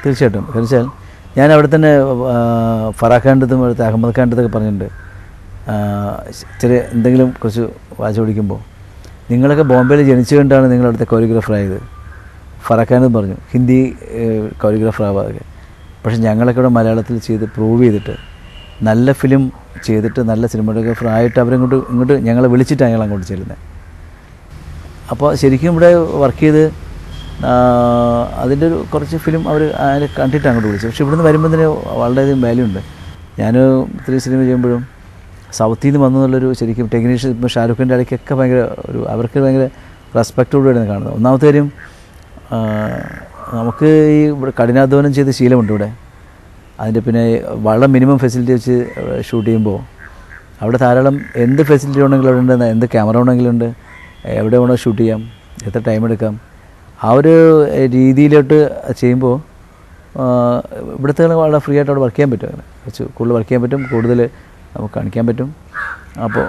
തീർച്ചയായിട്ടും. കാരണം വെച്ചാൽ ഞാൻ അവിടെ തന്നെ ഫറാഖ് ഖാൻ്റെ അടുത്തും അടുത്ത് അഹമ്മദ് ഖാൻ്റെ അടുത്തൊക്കെ പറഞ്ഞിട്ടുണ്ട്. ചെറിയ എന്തെങ്കിലും കുറച്ച് വാച്ച് ഓടിക്കുമ്പോൾ നിങ്ങളൊക്കെ ബോംബെയിൽ ജനിച്ചുകൊണ്ടാണ് നിങ്ങളവിടുത്തെ കൊറിയോഗ്രാഫറായത്. ഫറാഖ് ഖാൻ പറഞ്ഞു ഹിന്ദി കൊറിയോഗ്രാഫർ ആവാതെ. പക്ഷേ ഞങ്ങളൊക്കെ ഇവിടെ മലയാളത്തിൽ ചെയ്ത് പ്രൂവ് ചെയ്തിട്ട് നല്ല ഫിലിം ചെയ്തിട്ട് നല്ല സിനിമാറ്റോഗ്രാഫർ ആയിട്ട് ഇങ്ങോട്ട് ഞങ്ങളെ വിളിച്ചിട്ടാണ് ഞങ്ങൾ അങ്ങോട്ട് ചെല്ലുന്നത്. അപ്പോൾ ശരിക്കും ഇവിടെ വർക്ക് ചെയ്ത് അതിൻ്റെ ഒരു കുറച്ച് ഫിലിം അവർ അതിനെ കണ്ടിട്ട് അങ്ങോട്ട് വിളിച്ചു. പക്ഷേ ഇവിടുന്ന് വരുമ്പോൾ തന്നെ വളരെയധികം വാല്യൂ ഉണ്ട്. ഞാൻ ഇത്രയും സിനിമ ചെയ്യുമ്പോഴും സൗത്തിൽ നിന്ന് വന്നു എന്നുള്ളൊരു ശരിക്കും ടെക്നീഷ്യൻ ഇപ്പോൾ ഷാരൂഖ് ഖാൻ്റെ ഇടയ്ക്കൊക്കെ ഭയങ്കര അവർക്ക് ഭയങ്കര റെസ്പെക്റ്റോടുകൂടിയാണ് കാണുന്നത്. ഒന്നാമത്തെ കാര്യം നമുക്ക് ഈ ഇവിടെ കഠിനാധ്വാനം ചെയ്ത് ശീലമുണ്ട് ഇവിടെ. അതിൻ്റെ പിന്നെ വളരെ മിനിമം ഫെസിലിറ്റി വെച്ച് ഷൂട്ട് ചെയ്യുമ്പോൾ അവിടെ ധാരാളം എന്ത് ഫെസിലിറ്റി ഉണ്ടെങ്കിലും അവിടെ ഉണ്ട്, എന്ത് ക്യാമറ ഉണ്ടെങ്കിലും ഉണ്ട്, എവിടെ വേണോ ഷൂട്ട് ചെയ്യാം, എത്ര ടൈം എടുക്കാം. ആ ഒരു രീതിയിലോട്ട് ചെയ്യുമ്പോൾ ഇവിടുത്തെ വളരെ ഫ്രീ ആയിട്ട് അവിടെ വർക്ക് ചെയ്യാൻ പറ്റും. അങ്ങനെ കുറച്ച് കൂടുതൽ വർക്ക് ചെയ്യാൻ പറ്റും, കൂടുതൽ നമുക്ക് കാണിക്കാൻ പറ്റും. അപ്പോൾ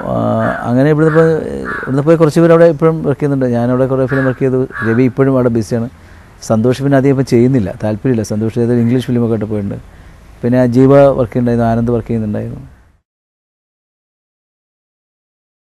അങ്ങനെ ഇവിടുന്ന് പോയി കുറച്ച് പേര് അവിടെ ഇപ്പോഴും വർക്ക് ചെയ്യുന്നുണ്ട്. ഞാനവിടെ കുറേ ഫിലിം വർക്ക് ചെയ്തു. രവി ഇപ്പോഴും അവിടെ ബിസിയാണ്. സന്തോഷ് പിന്നെ അധികം ഇപ്പം ചെയ്യുന്നില്ല, താല്പര്യമില്ല. സന്തോഷ് ചെയ്ത് ഇംഗ്ലീഷ് ഫിലിമൊക്കെ ആയിട്ട് പോയിട്ടുണ്ട്. പിന്നെ ജീവ വർക്ക് ചെയ്യുന്നുണ്ടായിരുന്നു, ആനന്ദ് വർക്ക് ചെയ്യുന്നുണ്ടായിരുന്നു.